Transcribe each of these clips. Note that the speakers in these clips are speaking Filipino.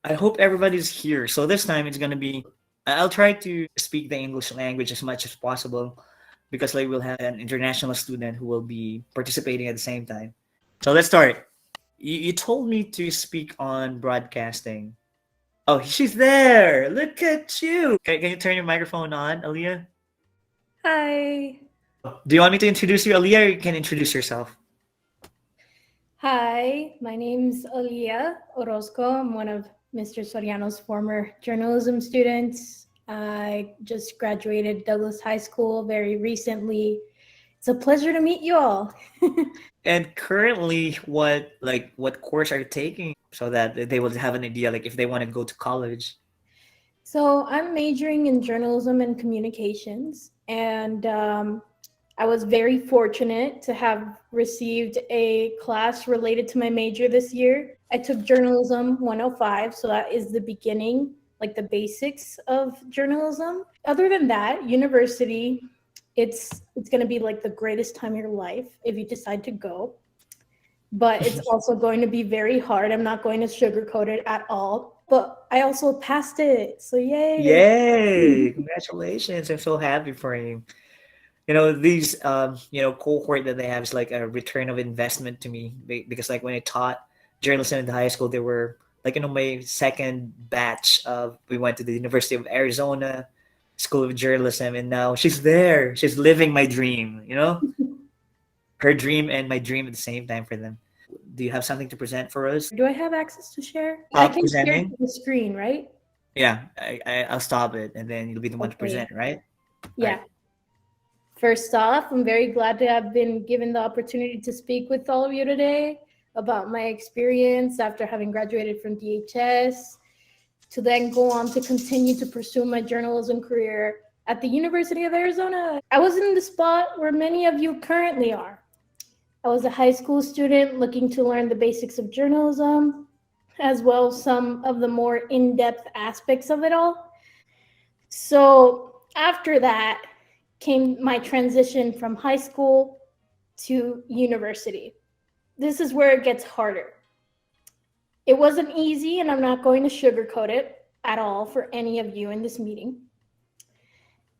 I hope everybody's here. So this time it's gonna be. I'll try to speak the English language as much as possible because like we'll have an international student who will be participating at the same time. So let's start. You told me to speak on broadcasting. Oh, she's there. Look at you. Can you turn your microphone on, Aaliyah? Hi. Do you want me to introduce you, Aaliyah, or you can introduce yourself? Hi, my name's Aliyah Orozco. I'm one of Mr. Soriano's former journalism students. I just graduated Douglas High School very recently. It's a pleasure to meet you all. And currently, what course are you taking so that they will have an idea, like if they want to go to college? So, I'm majoring in journalism and communications, and I was very fortunate to have received a class related to my major this year. I took Journalism 105, so that is the beginning, like the basics of journalism. Other than that, university, it's going to be like the greatest time of your life if you decide to go. But it's also going to be very hard. I'm not going to sugarcoat it at all. But I also passed it. So yay. Yay! Congratulations! I'm so happy for you. These cohort that they have is like a return of investment to me because like when I taught journalism in the high school, they were like my second batch of we went to the University of Arizona School of Journalism, and now she's there. She's living my dream. Her dream and my dream at the same time for them. Do you have something to present for us? Do I have access to share? I can share Presenting? the screen, right? Yeah, I'll stop it, and then you'll be the one to Okay. present, right? All Yeah. right. First off, I'm very glad to have been given the opportunity to speak with all of you today about my experience after having graduated from DHS, to then go on to continue to pursue my journalism career at the University of Arizona. I was in the spot where many of you currently are. I was a high school student looking to learn the basics of journalism, as well as some of the more in-depth aspects of it all. So after that came my transition from high school to university. This is where it gets harder. It wasn't easy, and I'm not going to sugarcoat it at all for any of you in this meeting.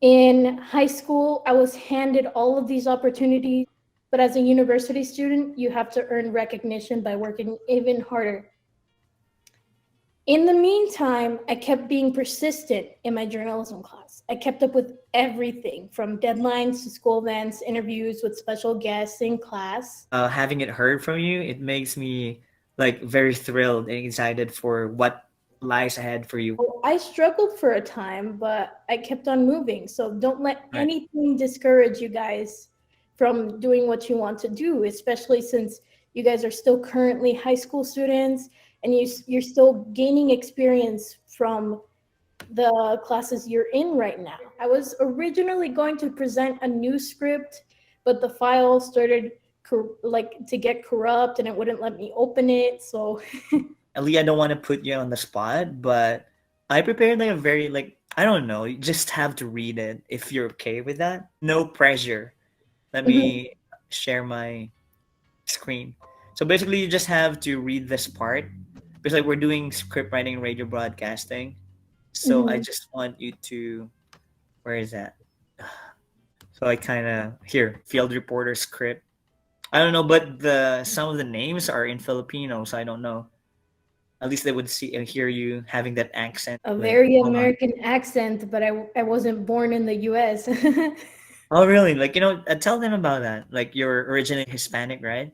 In high school, I was handed all of these opportunities, but as a university student, you have to earn recognition by working even harder. In the meantime, I kept being persistent in my journalism class. I kept up with everything from deadlines to school events, interviews with special guests in class. Having it heard from you, it makes me like very thrilled and excited for what lies ahead for you. I struggled for a time, but I kept on moving. So don't let Right. anything discourage you guys from doing what you want to do, especially since you guys are still currently high school students and you're still gaining experience from the classes you're in right now. I was originally going to present a new script, but the file started to get corrupt and it wouldn't let me open it. So Ali, I don't want to put you on the spot, but I prepared like a very like I don't know, you just have to read it if you're okay with that. No pressure. Let me share my screen. So basically you just have to read this part because like we're doing script writing and radio broadcasting. So I Mhm. just want you to where is that? So I kind of here field reporter script. I don't know, but the some of the names are in Filipino, so I don't know. At least they would see and hear you having that accent. A Like, very hold on. American accent, but I wasn't born in the US. Oh, really? Like, tell them about that. Like, you're originally Hispanic, right?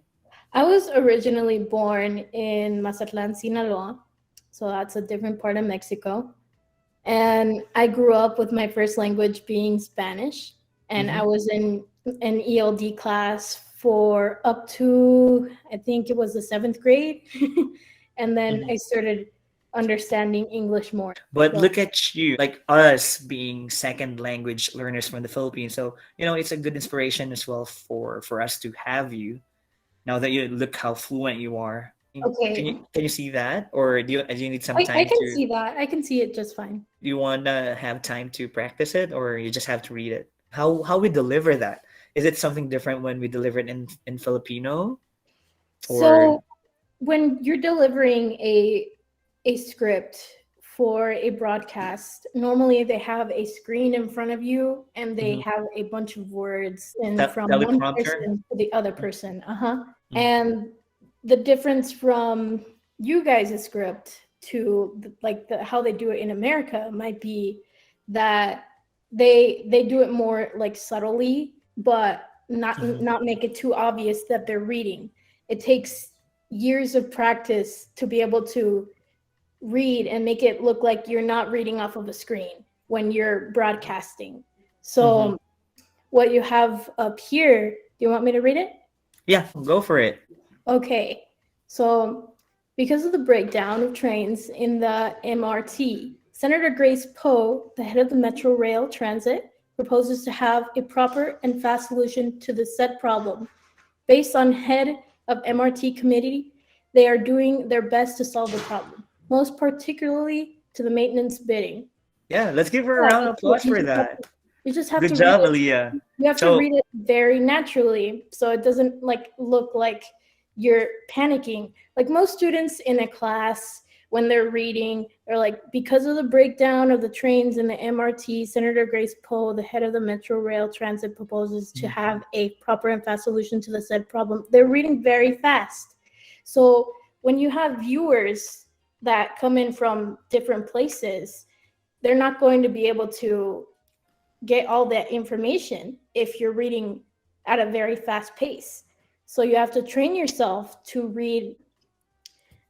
I was originally born in Mazatlan, Sinaloa, so that's a different part of Mexico. And I grew up with my first language being Spanish, and Mm-hmm. I was in an ELD class for up to I think it was the 7th grade, and then Mm-hmm. I started understanding English more. But So look at you, like us being second language learners from the Philippines. So, it's a good inspiration as well for us to have you. Now that you look how fluent you are. Can you okay, can you see that? Or do you need some I time can to see that. I can see it just fine. do you wanna have time to practice it or you just have to read it? How we deliver that? Is it something different when we deliver it in Filipino or So when you're delivering a a script for a broadcast, normally they have a screen in front of you and they Mhm. have a bunch of words and from one Teleprompter? person to the other person. Mm. And the difference from you guys' script to how they do it in America might be that they do it more like subtly, but Mhm. not make it too obvious that they're reading. It takes years of practice to be able to read and make it look like you're not reading off of a screen when you're broadcasting. Mhm. So what you have up here, do you want me to read it? Yeah, go for it. Okay. So because of the breakdown of trains in the MRT, Senator Grace Poe, the head of the Metro Rail Transit, proposes to have a proper and fast solution to the said problem. Based on head of MRT committee, they are doing their best to solve the problem, most particularly to the maintenance bidding. Yeah, let's give her a Yeah, round of that's it. applause for that. You just have Good to read job, it. Aaliyah. You have to So, read it very naturally, so it doesn't look like you're panicking. Like most students in a class, when they're reading, they're like, because of the breakdown of the trains in the MRT, Senator Grace Poe, the head of the Metro Rail Transit, proposes to have a proper and fast solution to the said problem. They're reading very fast. So when you have viewers that come in from different places, they're not going to be able to get all that information if you're reading at a very fast pace. So you have to train yourself to read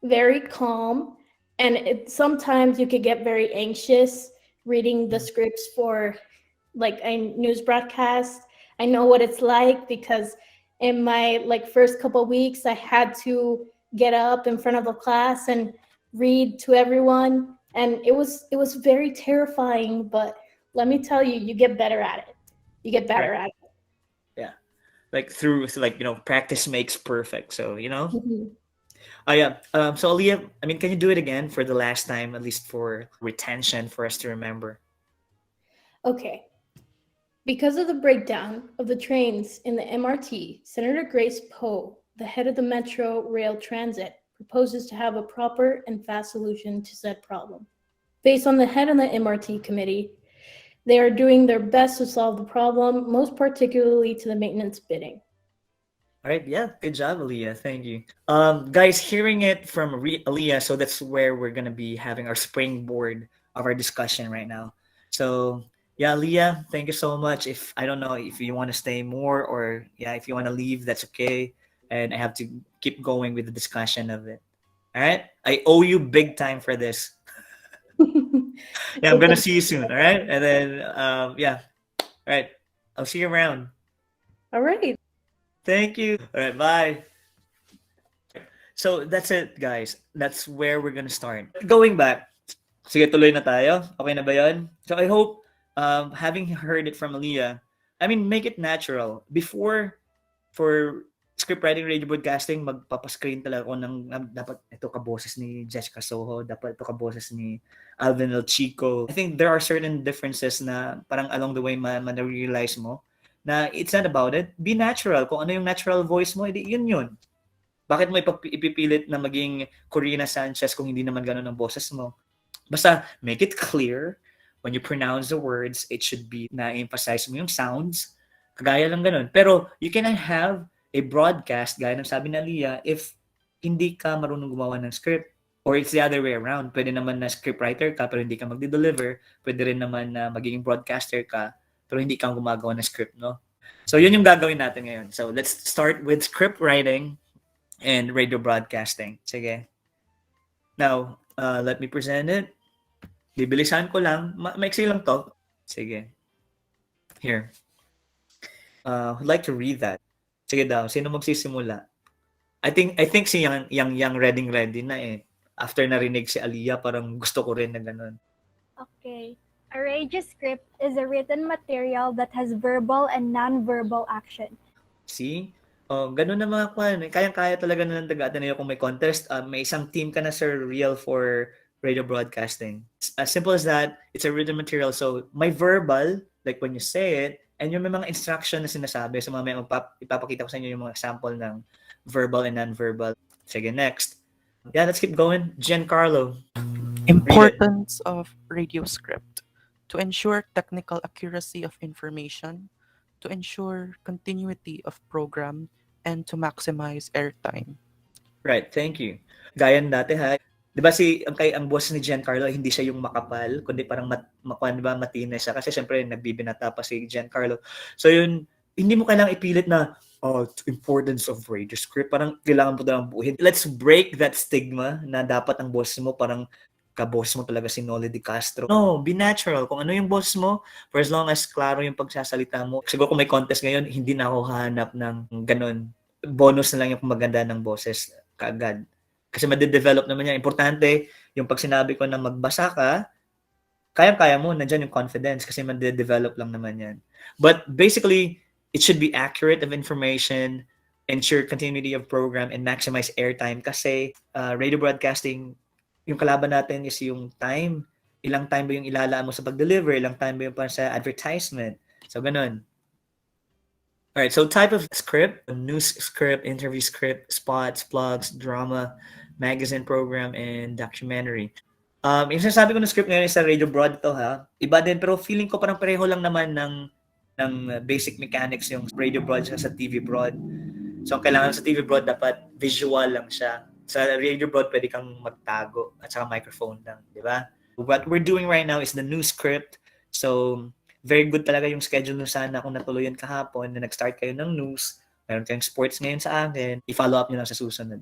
very calm. And sometimes you could get very anxious reading the scripts for like a news broadcast. I know what it's like because in my first couple of weeks, I had to get up in front of a class and read to everyone, and it was very terrifying. But let me tell you, you get better at it. You get better correct. at Yeah. Like through practice makes perfect. So, it. Mhm. Oh yeah. So Aaliyah, I mean, can you do it again for the last time, at least for retention for us to remember? Okay. Because of the breakdown of the trains in the MRT, Senator Grace Poe, the head of the Metro Rail Transit, proposes to have a proper and fast solution to said problem. Based on the head of the MRT committee, they are doing their best to solve the problem, most particularly to the maintenance bidding. All right, yeah, good job, Aaliyah. Thank you. Guys, hearing it from Aaliyah, so that's where we're gonna be having our springboard of our discussion right now. So yeah, Aaliyah, thank you so much. If I don't know if you want to stay more or yeah, if you want to leave, that's okay. And I have to keep going with the discussion of it. All right, I owe you big time for this. Yeah, I'm It's gonna a, see you soon. All right, and then yeah, all right, I'll see you around. all right. Thank you. All right, bye. So that's it, guys. That's where we're gonna start. Going back, sige, tuloy na tayo. Okay na ba yun? So I hope, having heard it from Aliyah, I mean, make it natural. Before, for script writing, radio broadcasting, magpapascreen talaga ako ng dapat ito ka boses ni Jessica Soho, dapat ito ka boses ni Alvin El Chico. I think there are certain differences na parang along the way ma-realize mo na it's not about it. Be natural. Kung ano yung natural voice mo, edi yun yun. Bakit mo ipipilit na maging Corina Sanchez kung hindi naman ganun ang boses mo? Basta make it clear when you pronounce the words, it should be na-emphasize mo yung sounds. Kagaya lang ganun. Pero you can have a broadcast, gaya ng sabi na Lia, if hindi ka marunong gumawa ng script. Or it's the other way around. Pwede naman na scriptwriter ka pero hindi ka magde-deliver. Pwede rin naman na magiging broadcaster ka pero hindi ka gumagawa ng script, no? So yun yung gagawin natin ngayon. So let's start with script writing and radio broadcasting. Sige. Now, let me present it. Bibilisan ko lang. Maiksi lang to. Sige. Here. I'd like to read that. Sige daw. Sino magsisimula? I think si Yang ready na eh. After narinig si Aliyah, parang gusto ko rin na ganun. Okay. A radioscript is a written material that has verbal and non-verbal action. See? Ganun na mga kwan. Kayang-kaya talaga na ng taga-Ateneo kung may contest. May isang team ka na, Sir Real, for radio broadcasting. It's as simple as that. It's a written material. So, may verbal, like when you say it, and yung may mga instruction na sinasabi. So, mamaya ipapakita ko sa inyo yung mga example ng verbal and non-verbal. Sige, next. Yeah, let's keep going. Giancarlo, read it. Importance of Radioscript to ensure technical accuracy of information, to ensure continuity of program, and to maximize airtime. Right, thank you. Gaya ng dati ha, 'di ba ang boss ni Giancarlo hindi siya yung makapal, kundi parang makuan 'di ba, matines siya kasi siyempre nagbibinata pa si Giancarlo. So yun, hindi mo kailangang ipilit na, "Oh, importance of radio script." Parang kailangan mo talagang buuhin. Let's break that stigma na dapat ang boss mo parang ka-boss mo talaga si Noli De Castro. No, be natural. Kung ano yung boss mo, for as long as klaro yung pagsasalita mo. Siguro kung may contest ngayon, hindi na ako hahanap ng gano'n. Bonus na lang yung maganda ng boses kaagad. Kasi made-develop naman yan. Importante, yung pag sinabi ko na magbasa ka, kayang-kaya mo, nandiyan yung confidence kasi made-develop lang naman yan. But basically, it should be accurate of information, ensure continuity of program, and maximize airtime kasi radio broadcasting, yung kalaban natin is yung time. Ilang time ba yung ilalaan mo sa pag-deliver? Ilang time ba yung para sa advertisement? So, ganun. All right, so type of script, news script, interview script, spots, blogs, drama, magazine program, and documentary. Yung sinasabi ko ng script ngayon sa radio broad to ha. Iba din pero feeling ko parang pareho lang naman ng basic mechanics yung radio broad sa TV broad. So ang kailangan sa TV broad dapat visual lang siya. Sa radio broad pwede kang magtago at saka microphone lang, di ba? What we're doing right now is the news script. So very good talaga yung schedule nung sana kung natuloyan kahapon na nag-start kayo ng news. Meron kayong sports ngayon sa akin. I-follow up nyo lang sa susunod.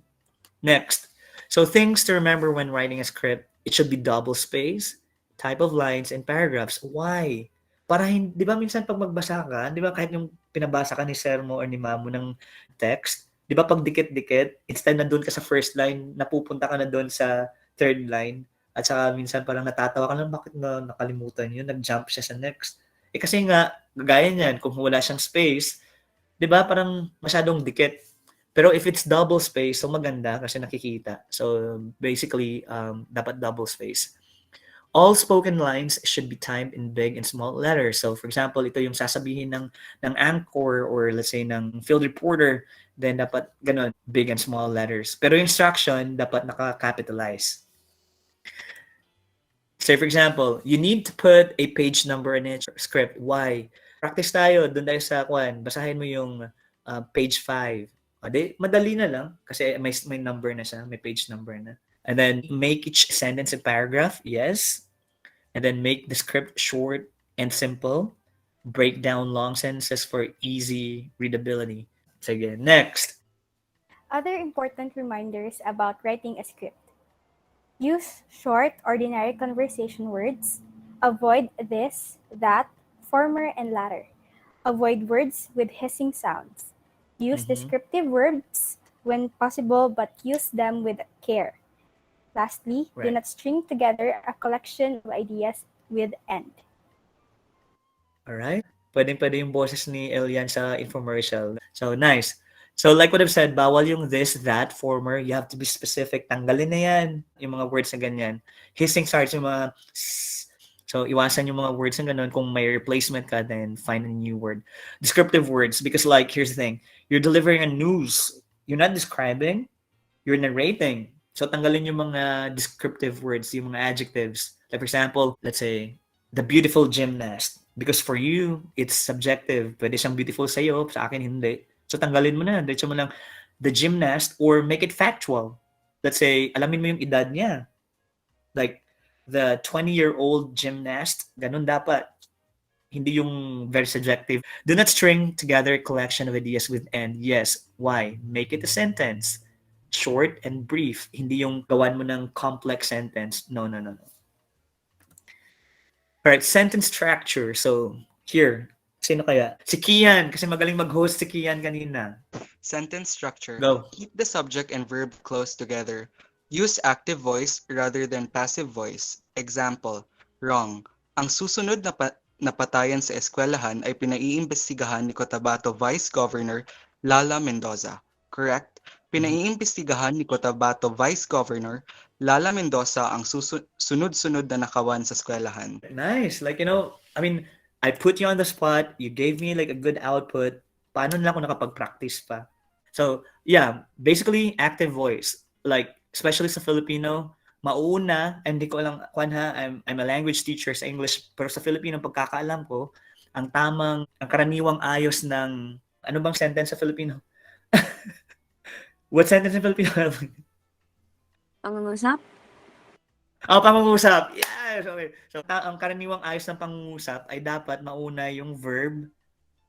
Next. So things to remember when writing a script. It should be double space, type of lines, and paragraphs. Why? Para hindi, di ba minsan pag magbasa ka, di ba kahit yung pinabasa ka ni sir mo or ni mamo ng text, di ba pag dikit-dikit, instead na doon ka sa first line, napupunta ka na doon sa third line, at saka minsan parang natatawa ka lang, bakit na nakalimutan yun, nag-jump siya sa next. Kasi nga, gaya niyan, kung wala siyang space, di ba parang masyadong dikit. Pero if it's double space, so maganda kasi nakikita. So basically, dapat double space. All spoken lines should be typed in big and small letters. So for example, ito yung sasabihin ng anchor or let's say ng field reporter, then dapat ganun, big and small letters. Pero yung instruction, dapat naka-capitalize. Say for example, you need to put a page number in a script. Why? Practice tayo, doon tayo sa kwan. Basahin mo yung page 5. Madali na lang kasi may number na siya, may page number na. And then make each sentence a paragraph, yes. And then make the script short and simple. Break down long sentences for easy readability. Sige, next. Other important reminders about writing a script. Use short, ordinary conversation words. Avoid this, that, former, and latter. Avoid words with hissing sounds. Use descriptive verbs when possible, but use them with care. Lastly, do not string together a collection of ideas with end. Alright. Pwedeng-pwede yung boses ni Elian sa infomercial. So, nice. So, like what I've said, bawal yung this, that, former. You have to be specific. Tanggalin na yan. Yung mga words na ganyan. Hissing starts yung mga so, iwasan yung mga words na ganun. Kung may replacement ka, then find a new word. Descriptive words. Because like, here's the thing. You're delivering a news. You're not describing. You're narrating. So, tanggalin yung mga descriptive words, yung mga adjectives. Like, for example, let's say, the beautiful gymnast. Because for you, it's subjective. Pwede siyang beautiful sa'yo, sa akin hindi. So, tanggalin mo na. Diretso mo lang, the gymnast, or make it factual. Let's say, alamin mo yung edad niya. Like, the 20-year-old gymnast, ganun dapat. Hindi yung very subjective. Do not string together a collection of ideas with end. Yes. Why? Make it a sentence. Short and brief. Hindi yung gawan mo ng complex sentence. No. Alright, sentence structure. So, here. Sino kaya? Si Kian. Kasi magaling mag-host si Kian kanina. Sentence structure. Go. Keep the subject and verb close together. Use active voice rather than passive voice. Example, wrong. Ang susunod na patayan sa eskwelahan ay pinaiimbestigahan ni Cotabato Vice Governor Lala Mendoza. Correct? Pinaiimbestigahan ni Cotabato Vice Governor Lala Mendoza ang sunod-sunod na nakawan sa eskwelahan. Nice. Like, I mean, I put you on the spot. You gave me like a good output. Paano na ako nakapag-practice pa? So, yeah, basically active voice. Like, especially sa Filipino, mauna, hindi ko alam kung ha, I'm a language teacher sa English, pero sa Filipino, pagkakaalam ko, ang karaniwang ayos ng, ano bang sentence sa Filipino? What sentence in Filipino? Pangungusap? Pangungusap. Yes, okay. So, ang karaniwang ayos ng pangungusap ay dapat mauna yung verb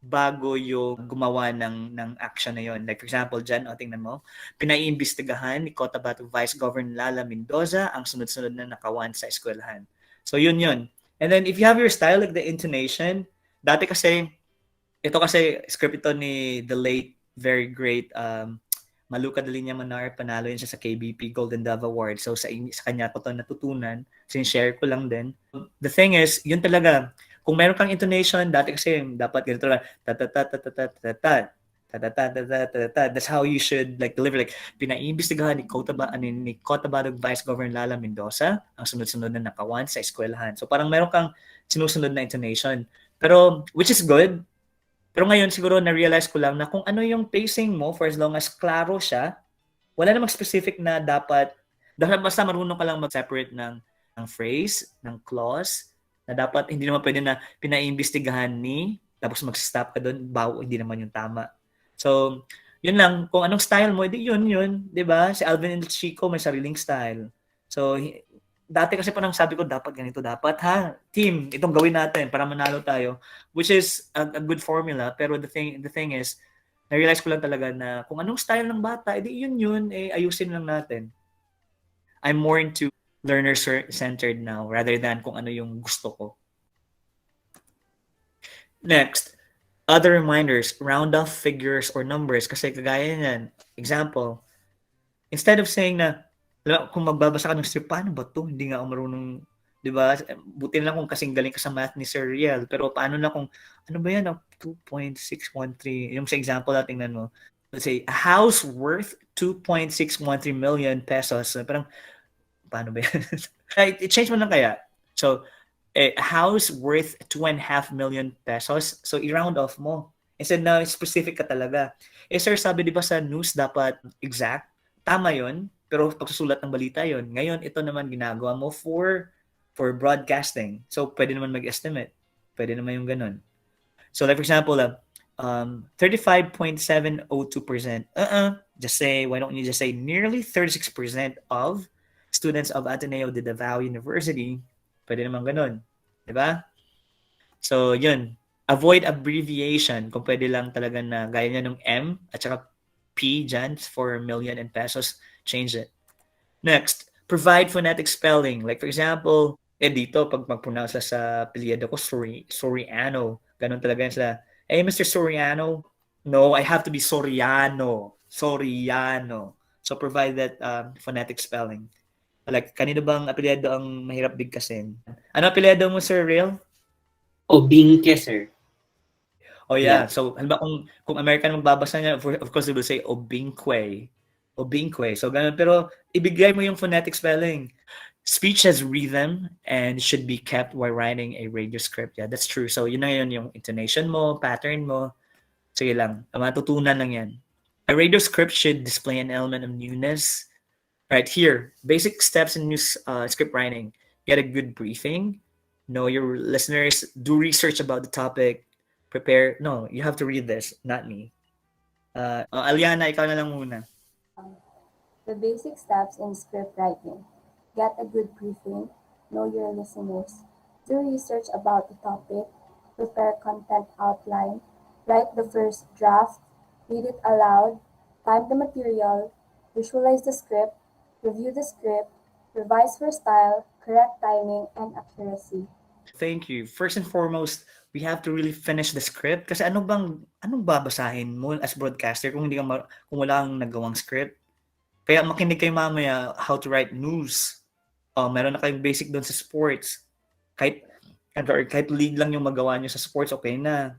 bago yung gumawa ng action na yon. Like for example, dyan, tingnan mo, pinaiimbestigahan ni Cotabato Vice Governor Lala Mendoza ang sunod-sunod na nakawan sa eskwelahan. So yun. And then if you have your style, like the intonation, dati kasi, ito kasi script ito ni the late, very great Maluca Dalinya Manar, panalo yun siya sa KBP Golden Dove Award. So sa kanya ko to natutunan, sinishare ko lang din. The thing is, yun talaga, kung meron kang intonation, dati kasi dapat ganito lang, ta-ta-ta-ta-ta-ta-ta-ta, ta-ta-ta-ta-ta-ta-ta. That's how you should like deliver. Like, pinaiimbestigahan ni Cotabato Vice Governor Lala Mendoza ang sunod-sunod na nakawan sa eskwelahan. So parang meron kang sinusunod na intonation. Pero, which is good, pero ngayon siguro na-realize ko lang na kung ano yung pacing mo for as long as klaro siya, wala namang specific na dapat basta marunong ka lang mag-separate ng phrase, ng clause, na dapat hindi naman pwede na pinaiimbestigahan ni, tapos mag-stop ka doon, hindi naman yung tama. So, yun lang, kung anong style mo, edi yun, di ba? Si Alvin and Chico may sariling style. So, dati kasi parang sabi ko, dapat ganito, dapat ha, team, itong gawin natin para manalo tayo, which is a good formula, pero the thing is, na-realize ko lang talaga na kung anong style ng bata, edi yun, ayusin lang natin. I'm more into learner-centered now rather than kung ano yung gusto ko. Next, other reminders, round off figures or numbers, kasi kagaya yan, example, instead of saying na, kung magbabasa ka ng script, paano ba to? Hindi nga ako marunong, di ba? Buti na lang kung kasing galing ka sa math ni Sir Riel. Pero paano na kung, ano ba yan? 2.613. Yung sa example na tingnan mo. Let's say, a house worth 2.613 million pesos. Parang, paano ba yan? I-change mo lang kaya. So, a house worth 2.5 million pesos. So, i-round off mo. Instead na specific ka talaga. Sir, sabi di ba sa news dapat exact? Tama yon, pero pagsusulat ng balita yon. Ngayon, ito naman ginagawa mo for broadcasting. So, pwede naman mag-estimate. Pwede naman yung ganun. So, like for example, 35.702%. Just say, why don't you just say nearly 36% of students of Ateneo de Davao University. Pwede naman ganun. Diba? So, yun. Avoid abbreviation. Kung pwede lang talaga na gaya niya ng M at saka P dyan for million and pesos, change it. Next, provide phonetic spelling. Like for example, dito, pag mag-pronounce sa apelyido ko, Soriano. Ganun talaga yan sila. Hey, Mr. Soriano. No, I have to be Soriano. Soriano. So provide that phonetic spelling. Like, kanino bang apelyido ang mahirap bigkasin? Ano apelyido mo, Sir Real? Obingke, sir. Oh yeah. So, halimbawa kung American magbabasa niya, of course they will say Obingque. Obingque. So ganun, pero ibigay mo yung phonetic spelling. Speech has rhythm and should be kept while writing a radio script. Yeah, that's true. So yun na yun yung intonation mo, pattern mo. Sige lang, matutunan lang yan. A radio script should display an element of newness. Right here, basic steps in news script writing. Get a good briefing. Know your listeners. Do research about the topic. Prepare. No, you have to read this, not me. Aliana, ikaw na lang muna. The basic steps in script writing. Get a good briefing. Know your listeners. Do research about the topic. Prepare content outline. Write the first draft. Read it aloud. Type the material. Visualize the script. Review the script. Revise for style, correct timing, and accuracy. Thank you. First and foremost, we have to really finish the script kasi anong babasahin mo as broadcaster kung kung wala kang nagawang script. Kaya makinig kayo mamaya how to write news. Meron na kayong basic doon sa sports. Kahit lead lang yung magawa nyo sa sports, okay na.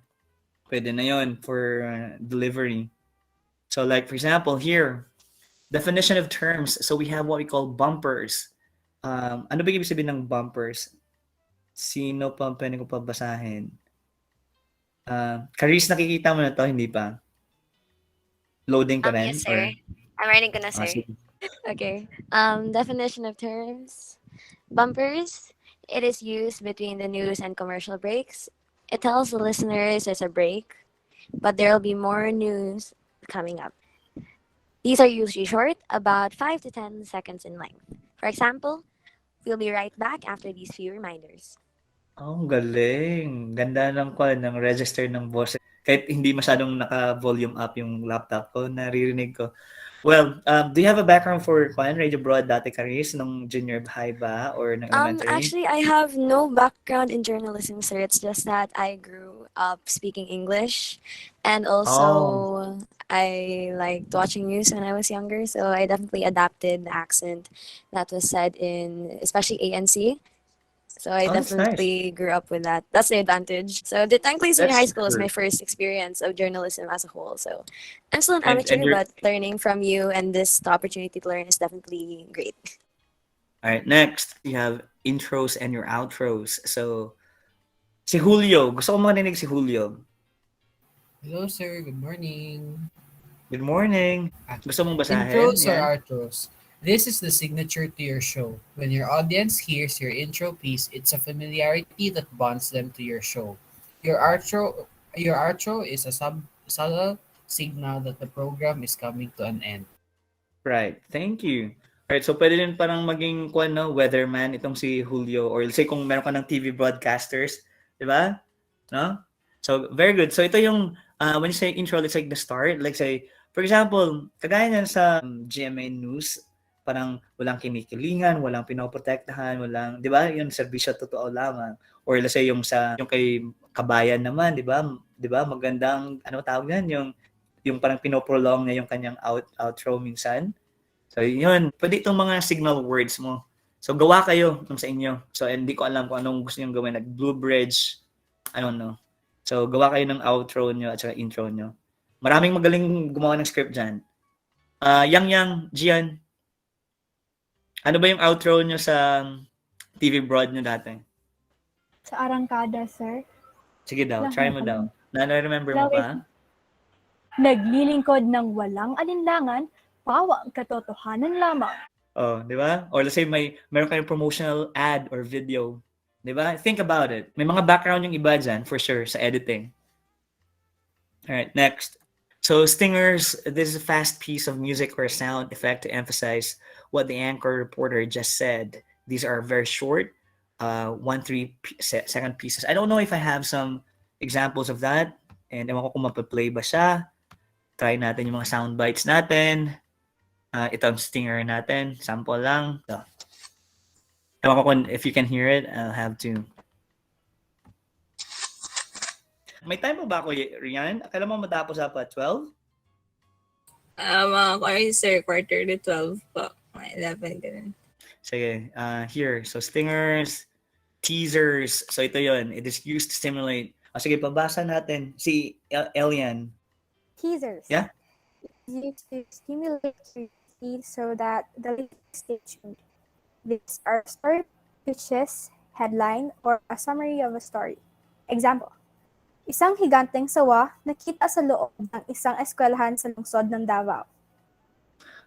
Pwede na yon for delivery. So like for example here, definition of terms. So we have what we call bumpers. Ano ba ibig sabihin ng bumpers? Sino pa pwede ko pabasahin? Caris, nakikita mo na to, hindi pa? Loading ka rin? Yes, sir. I'm writing ko na, sir. Okay. Definition of terms. Bumpers. It is used between the news and commercial breaks. It tells the listeners there's a break, but there will be more news coming up. These are usually short, about 5 to 10 seconds in length. For example, we'll be right back after these few reminders. Oh, ang galing. Ganda ng ng register ng boses. Kahit hindi masyadong naka-volume up yung laptop ko, naririnig ko. Well, do you have a background for Radio Broad dati, Caris, nung junior high ba or ng elementary? Actually, I have no background in journalism, sir. It's just that I grew up speaking English, and also I liked watching news when I was younger. So I definitely adapted the accent that was said in, especially ANC. So I Oh, that's nice. definitely grew up with that. That's the advantage. So the Thankfully Senior High That's School is my good. first experience of journalism as a whole. So I'm still an And amateur, you're but learning from you and the opportunity to learn is definitely great. all right. Next, you have intros and your outros. So, si Julio. Gusto ko marinig si Julio. Hello, sir. Good morning. Good morning. Gusto mong basahin? Intros or Yan. outros? This is the signature to your show. When your audience hears your intro piece, it's a familiarity that bonds them to your show. Your outro is a subtle signal that the program is coming to an end. Right. Thank you. Alright, so pwede din parang maging weatherman itong si Julio, or let's say kung meron ka ng TV broadcasters, di ba? No? So, very good. So, ito yung, when you say intro, it's like the start. Like say, for example, kagaya niyan sa GMA News, parang walang kinikilingan, walang pinoprotektahan, walang, di ba? Yung serbisyo totoo lamang. Or let's say yung kay Kabayan naman, di ba? Di ba? Magandang, ano tawag yan? Yung parang pinoprolong niya yung kanyang outro minsan. So, yun. Pwede itong mga signal words mo. So, gawa kayo sa inyo. So, hindi ko alam kung anong gusto nyo gawin. Like Blue Bridge, I don't know. So, gawa kayo ng outro nyo at saka intro nyo. Maraming magaling gumawa ng script dyan. Yang, Gian, ano ba yung outro nyo sa TV Broad nyo dati? Sa arangkada, sir. Sige daw, Wala try ko mo alam. daw. Na-remember mo pa? Naglilingkod ng walang alinlangan, pawang katotohanan lamang. Oh, di ba? Or let's say meron kayong promotional ad or video. Di ba? Think about it. May mga background yung iba dyan, for sure, sa editing. Alright, next. So, stingers, this is a fast piece of music or sound effect to emphasize what the anchor reporter just said. These are very short, 1-3 second pieces. I don't know if I have some examples of that. And ewan ko kung mapaplay ba siya. Try natin yung mga sound bites natin. Ito ang stinger natin. Sample lang. Ito. Ewan ko kung if you can hear it, I'll have to. May time pa ba ako, Rian? Akala mo matapos pa 12? Sir, quarter to 12 po. 11, ganun. Sige, here. So, stingers, teasers. So, ito yon. It is used to stimulate. Sige, pabasa natin. Si Elian. Teasers. Yeah? It's used to stimulate curiosity so that the listener stay tuned. These are story pitches, headline, or a summary of a story. Example. Isang higanteng sawa nakita sa loob ng isang eskwelahan sa lungsod ng Davao.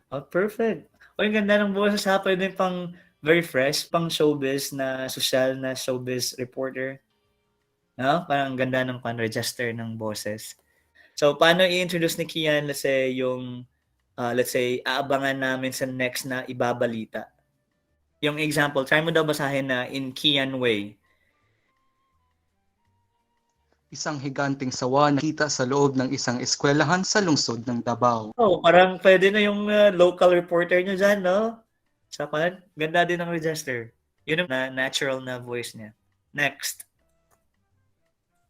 Oh, perfect. O, yung ganda ng boses ha. Pwede pang very fresh, pang showbiz na social na showbiz reporter. No? Parang ganda ng register ng boses. So, paano i-introduce ni Kian, let's say, yung, let's say, aabangan namin sa next na ibabalita? Yung example, try mo daw basahin na in Kian way. Isang higanting sawa nakita sa loob ng isang eskwelahan sa lungsod ng Davao. Oh, parang pwede na yung local reporter nyo dyan, no? Sa ganda din ng register. Yun ang natural na voice niya. Next.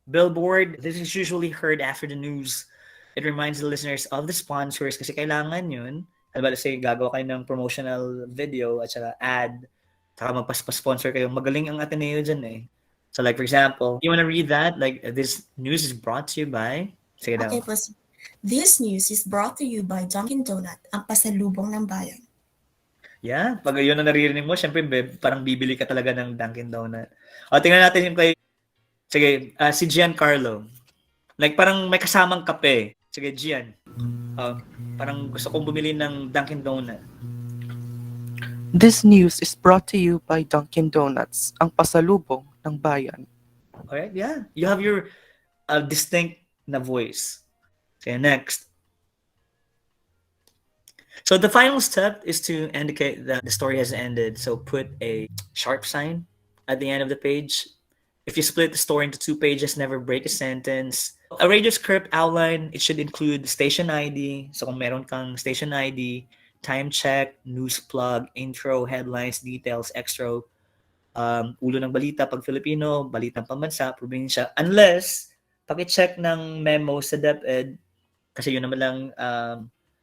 Billboard. This is usually heard after the news. It reminds the listeners of the sponsors kasi kailangan yun. Let's say, gagawa kayo ng promotional video at saka ad. Saka magpa-sponsor kayo. Magaling ang Ateneo dyan eh. So like, for example, you want to read that? Like, this news is brought to you by? Sige daw. Okay, this news is brought to you by Dunkin Donut, ang pasalubong ng bayan. Yeah, pag yun ang naririnig mo, syempre parang bibili ka talaga ng Dunkin Donut. O, tingnan natin yung kay, sige, si Giancarlo. Like, parang may kasamang kape. Sige, Gian. Parang gusto kong bumili ng Dunkin Donut. This news is brought to you by Dunkin Donuts, ang pasalubong ng bayan. Alright, yeah. You have your distinct na voice. Okay, next. So the final step is to indicate that the story has ended. So put a sharp sign at the end of the page. If you split the story into 2 pages, never break a sentence. A radio script outline, it should include station ID. So kung meron kang station ID, time check, news plug, intro, headlines, details, extra, ulo ng balita pag Filipino, balitang pambansa, probinsya. Unless, paki-check ng memo sa DepEd, kasi yun naman lang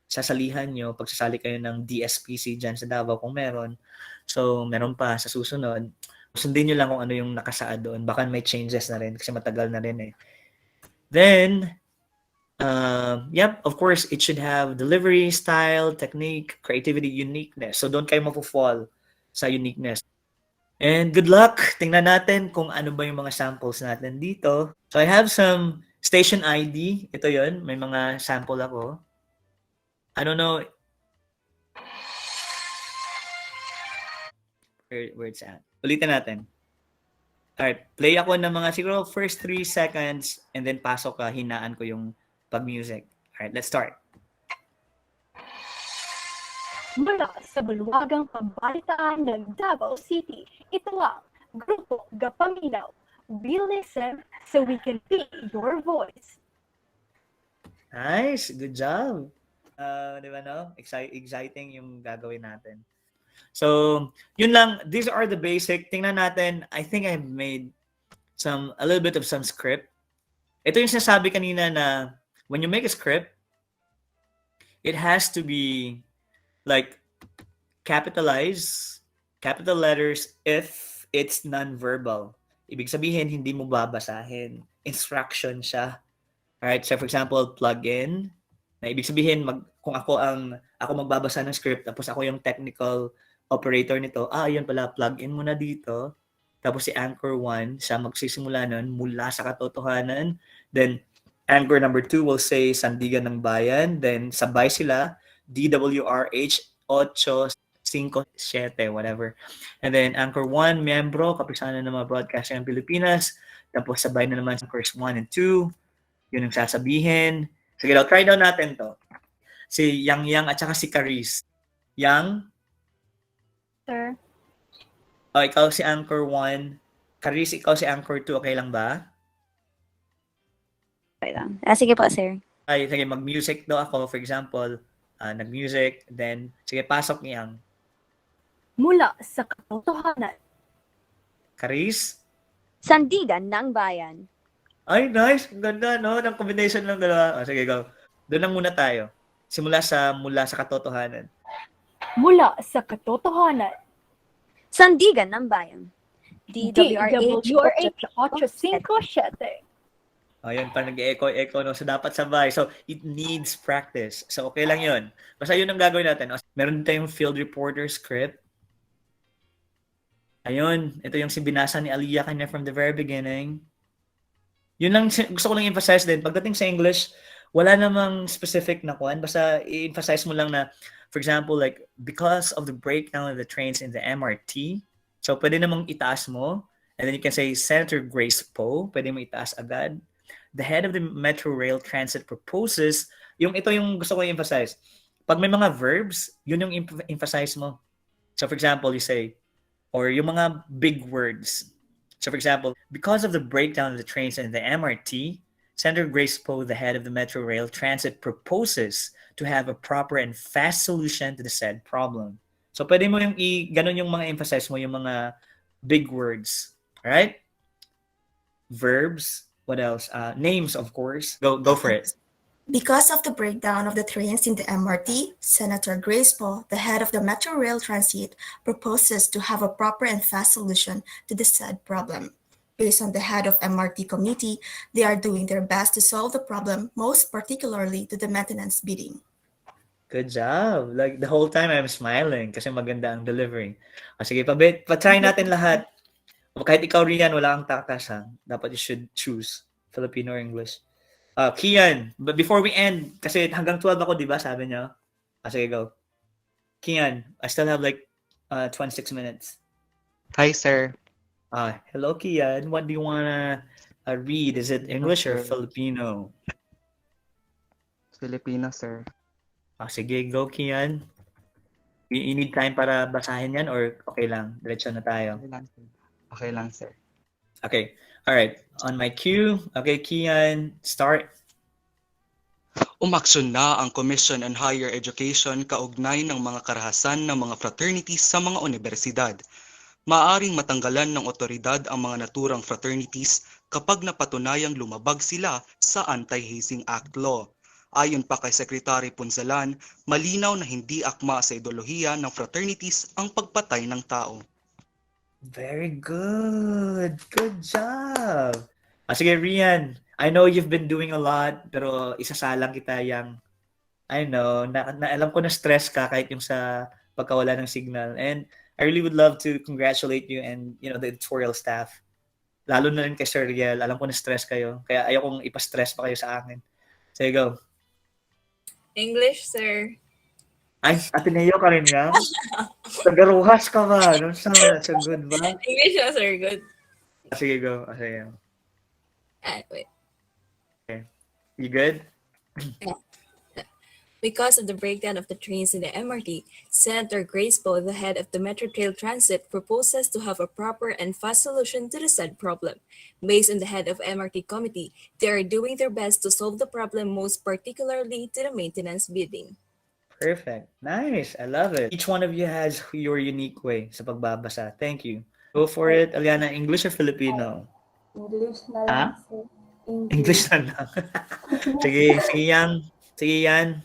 sasalihan nyo, pagsasali kayo ng DSPC dyan sa Davao kung meron. So, meron pa sa susunod. Sundin nyo lang kung ano yung nakasaad doon. Baka may changes na rin kasi matagal na rin eh. Then, yep, of course, it should have delivery, style, technique, creativity, uniqueness. So, don't kayo mapufall sa uniqueness. And good luck! Tingnan natin kung ano ba yung mga samples natin dito. So, I have some station ID. Ito yon, may mga sample ako. I don't know where it's at. Ulitin natin. Alright, play ako ng mga siguro first 3 seconds and then pasok ka, hinaan ko yung pag-music. Alright, let's start. Mula sa bulwagang pambalitaan ng Davao City, ito ang Grupo Gapaminaw. We listen so we can be your voice. Nice, good job. Di ba no? Exciting yung gagawin natin. So, yun lang. These are the basic. Tingnan natin. I think I've made a little bit of some script. Ito yung sinasabi kanina na when you make a script, it has to be like capitalize, capital letters if it's non-verbal. Ibig sabihin, hindi mo babasahin. Instruction siya. Alright, so for example, plug in. Na ibig sabihin, kung ako magbabasa ng script, tapos ako yung technical operator nito, yun pala, plug in muna dito. Tapos si Anchor 1, siya magsisimula nun mula sa katotohanan. Then, Anchor number 2 will say Sandigan ng Bayan. Then, sabay sila, DWRH 8, 5, 7, whatever. And then, Anchor 1, miyembro, kapisanan ng mga broadcaster ng Pilipinas. Tapos, sabay na naman Anchors 1 and 2. Yun ang sasabihin. Sige daw, try daw natin to. Si Yang at saka si Caris. Yang? Sir. Ikaw si Anchor 1. Caris, ikaw si Anchor 2. Okay lang ba? Okay lang. Sige po, sir. Ay, sige, mag-music daw ako. For example, nag-music. Then, sige, pasok ni Yang. Mula sa katotohanan. Caris? Sandigan ng Bayan. Ay, nice. Ang ganda, no? Ng combination ng dalawa. Sige, go. Doon lang muna tayo. Mula sa katotohanan. Mula sa katotohanan. Sandigan ng Bayan. DWRH 857. Ayun, parang nag-echo, no? So, dapat sabay. So, it needs practice. So, okay lang yun. Basta yun ang gagawin natin. Meron din tayong field reporter script. Ayun, ito yung binasa ni Aliyah kanya from the very beginning. Yun lang, gusto ko lang emphasize din. Pagdating sa English, wala namang specific na kwan. Basta i-emphasize mo lang na, for example, like, because of the breakdown of the trains in the MRT, so pwede namang itaas mo. And then you can say, Senator Grace Poe, pwede mo itaas agad. The head of the Metro Rail Transit proposes, ito yung gusto ko i-emphasize. Pag may mga verbs, yun yung emphasize mo. So for example, you say, or yung mga big words. So for example, because of the breakdown of the trains in the MRT, Senator Grace Poe, the head of the Metro Rail Transit, proposes to have a proper and fast solution to the said problem. So pwede mo yung ganun yung mga emphasize mo, yung mga big words. Alright? Verbs. What else? Names, of course. Go for it. Because of the breakdown of the trains in the MRT, Senator Grace Poe, the head of the Metro Rail Transit, proposes to have a proper and fast solution to the said problem. Based on the head of MRT committee, they are doing their best to solve the problem, most particularly to the maintenance bidding. Good job. Like the whole time I'm smiling kasi maganda ang delivery. Sige, pa-try natin lahat. Kahit ikaw Rian, wala kang takas ha. Dapat you should choose Filipino or English. Kian, but before we end, kasi hanggang 12 ako, di ba? Sabi niya. Sige, go. Kian, I still have like 26 minutes. Hi, sir. Hello, Kian. What do you wanna read? Is it Filipino, English or sir. Filipino? Filipino, sir. Sige, go, Kian. You need time para basahin yan or okay lang? Diretso na tayo. Okay lang, sir. Okay lang, sir. Okay. All right. On my cue. Okay, Kian, start. Umaksyon na ang Commission on Higher Education kaugnay ng mga karahasan ng mga fraternities sa mga universidad. Maaring matanggalan ng otoridad ang mga naturang fraternities kapag napatunayang lumabag sila sa Anti-Hazing Act Law. Ayon pa kay Secretary Punsalan, malinaw na hindi akma sa ideolohiya ng fraternities ang pagpatay ng tao. Very good. Good job. Sige, Rian. I know you've been doing a lot, pero isasalang kita yung, I know, alam ko na stress ka kahit yung sa pagkawala ng signal. And I really would love to congratulate you and, the editorial staff. Lalo na rin kay Sir Riel. Alam ko na stress kayo. Kaya ayokong ipa-stress pa kayo sa akin. So, go. English, sir. Ay, Ateneo ka rin nga? Tagaruhas ka ba? Ano sa good ba? English na, sir. Good. Sige, go. Sige. Wait. Okay. You good? Because of the breakdown of the trains in the MRT, Senator Grace Poe, the head of the Metro Trail Transit, proposes to have a proper and fast solution to the said problem. Based on the head of MRT committee, they are doing their best to solve the problem, most particularly to the maintenance bidding. Perfect. Nice. I love it. Each one of you has your unique way sa pagbabasa. Thank you. Go for it. Aliana, English or Filipino? English na lang, sir. English na lang. Sige, yan. Sige yan.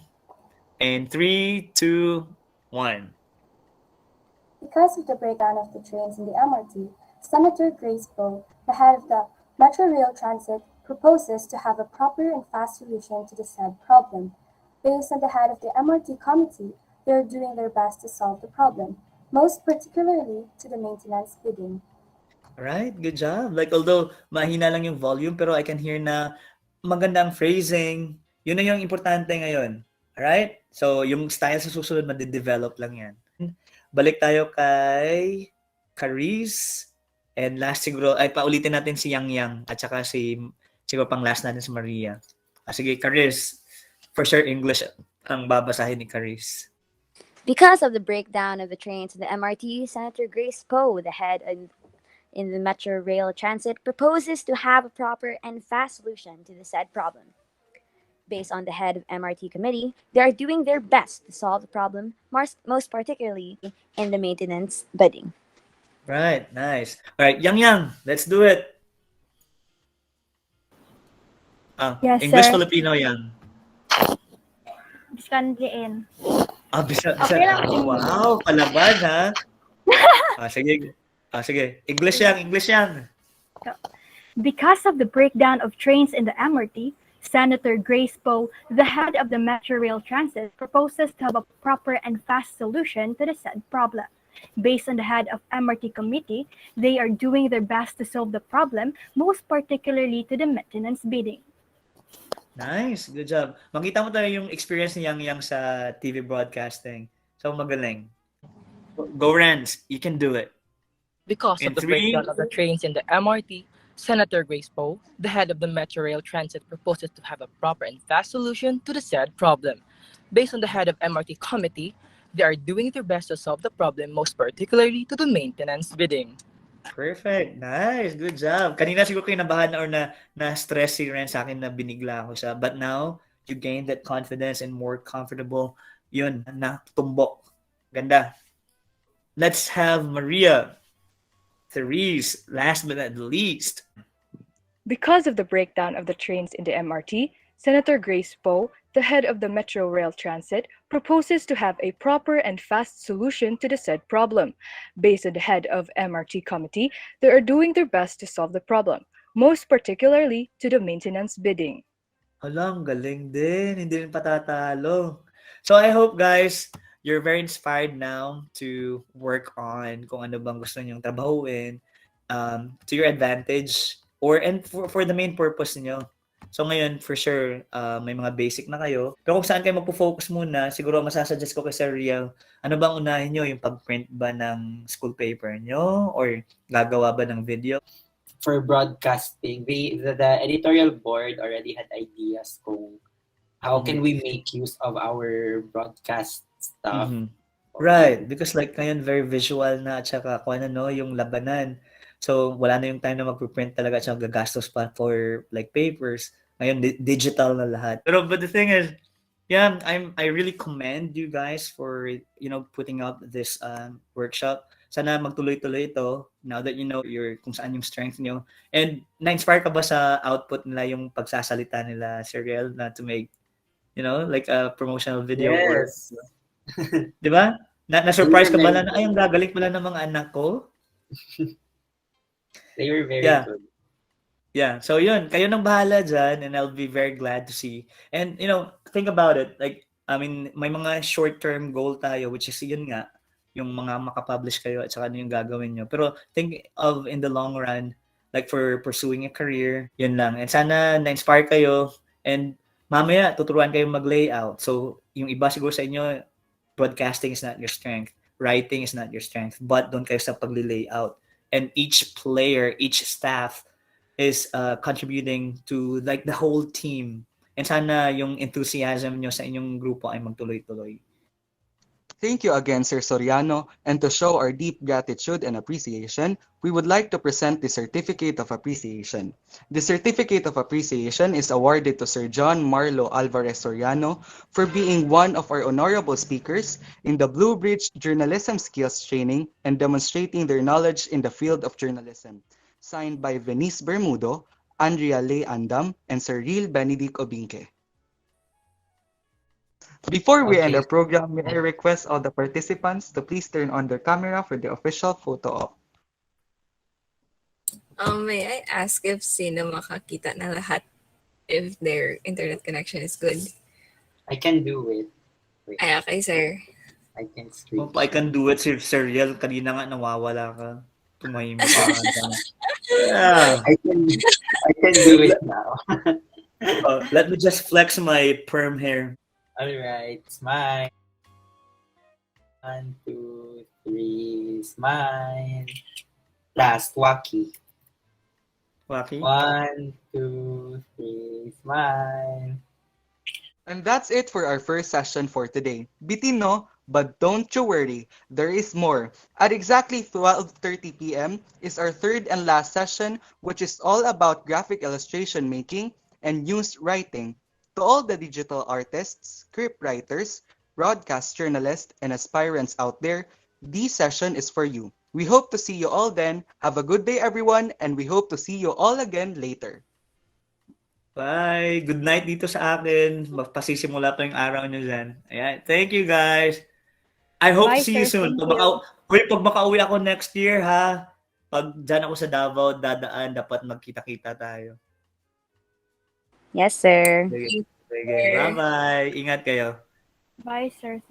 And 3, 2, 1. Because of the breakdown of the trains in the MRT, Senator Grace Poe, the head of the Metro Rail Transit, proposes to have a proper and fast solution to the said problem. Based on the head of the MRT committee, they are doing their best to solve the problem, most particularly to the maintenance bidding. Alright, good job. Although mahina lang yung volume, pero I can hear na magandang phrasing. Yun na yung importante ngayon. Alright? So, yung style sa susunod, madi-develop lang yan. Balik tayo kay Caris. And last siguro, paulitin natin si Yang Yang at saka siguro pang last natin si Maria. Sige, Caris. For sure, English ang babasahin ni Caris. Because of the breakdown of the trains in the MRT, Senator Grace Poe, the head in the Metro Rail Transit, proposes to have a proper and fast solution to the said problem. Based on the head of MRT committee, they are doing their best to solve the problem, most particularly in the maintenance bidding. Right, nice. All right, Yang, let's do it. Yes, English, sir. Filipino, Yang. Biskandiin. Bisa. Okay lang. Wow, palaban ha. Sige. Sige. English Yang. Because of the breakdown of trains in the MRT, Senator Grace Poe, the head of the Metro Rail Transit, proposes to have a proper and fast solution to the said problem. Based on the head of MRT committee, they are doing their best to solve the problem, most particularly to the maintenance bidding. Nice, good job. Makita mo tayo yung experience ni Yang sa TV broadcasting. So magaling. Go Rans, you can do it. Because of the breakdown of the trains in the MRT, Senator Grace Poe, the head of the Metro Rail Transit, proposes to have a proper and fast solution to the said problem. Based on the head of MRT committee, they are doing their best to solve the problem, most particularly to the maintenance bidding. Perfect. Nice. Good job. Kanina siguro kinabahan or na-stress si Ren sa akin na binigla ako siya. But now, you gained that confidence and more comfortable. Yun, natumbok. Ganda. Let's have Maria. Therese, last but not least. Because of the breakdown of the trains in the MRT, Senator Grace Poe, the head of the Metro Rail Transit, proposes to have a proper and fast solution to the said problem. Based on the head of MRT committee, they are doing their best to solve the problem, most particularly to the maintenance bidding. Alam, galing din. Hindi rin patatalo. So I hope guys, you're very inspired now to work on kung ano bang gusto nyong trabahuin to your advantage and for the main purpose niyo. So ngayon, for sure, may mga basic na kayo. Pero kung saan kayo magpo-focus muna, siguro masasuggest ko kay Sir Riel, ano bang unahin nyo? Yung pag-print ba ng school paper nyo? Or gagawa ba ng video? For broadcasting, the editorial board already had ideas kung how can we make use of our broadcast stuff. Right, because like ngayon very visual na at saka kung ano no, yung labanan. So wala na yung time na magpe-print talaga at saka gagastos pa for like papers. Ngayon digital na lahat. But the thing is, yeah, I really commend you guys for putting out this workshop. Sana magtuloy-tuloy ito now that you know kung saan yung strength nyo. And na-inspire ka ba sa output nila yung pagsasalita nila, Sir Riel, na to make like a promotional video or Yes. 'di ba? Na-surprise ka ba na ay ang gagaling pala ng mga anak ko? They were very good. Yeah. So yun, kayo nang bahala dyan and I'll be very glad to see. And think about it. Like, I mean, may mga short-term goal tayo which is yun nga, yung mga makapublish kayo at saka ano yung gagawin nyo. Pero think of in the long run, like for pursuing a career, yun lang. And sana na-inspire kayo and mamaya tuturuan kayong mag-layout. So yung iba siguro sa inyo, broadcasting is not your strength. Writing is not your strength. But doon kayo sa pag-layout. And each player, each staff is contributing to like the whole team. And sana yung enthusiasm nyo sa inyong grupo ay magtuloy-tuloy. Thank you again, Sir Soriano, and to show our deep gratitude and appreciation, we would like to present the Certificate of Appreciation. The Certificate of Appreciation is awarded to Sir John Marlo Alvarez Soriano for being one of our honorable speakers in the Blue Bridge Journalism Skills Training and demonstrating their knowledge in the field of journalism. Signed by Venice Bermudo, Andrea Ley Andam, and Sir Real Benedict Obinque. Before we end our program, may I request all the participants to please turn on their camera for the official photo op. May I ask if sino makakita na lahat if their internet connection is good? I can do it. Wait. Ay, okay, sir. I can screen. I can do it, Sir Riel. Kanina nga nawawala ka. Tumahimik ka. Yeah. I can do it now. Let me just flex my perm hair. Alright, smile. 1, 2, 3, smile. Last, wacky. Wacky? 1, 2, 3, smile. And that's it for our first session for today. Bitin no, but don't you worry, there is more. At exactly 12:30 p.m. is our third and last session, which is all about graphic illustration making and news writing. To all the digital artists, script writers, broadcast journalists, and aspirants out there, this session is for you. We hope to see you all then. Have a good day, everyone, and we hope to see you all again later. Bye! Good night dito sa akin. Magpasisimula pa yung araw nyo dyan. Ayan. Thank you, guys. I hope to see you soon. Pag makauwi ako next year, ha? Pag dyan ako sa Davao, dadaan, dapat magkita-kita tayo. Yes, sir. Sige. Bye-bye. Ingat kayo. Bye, sir.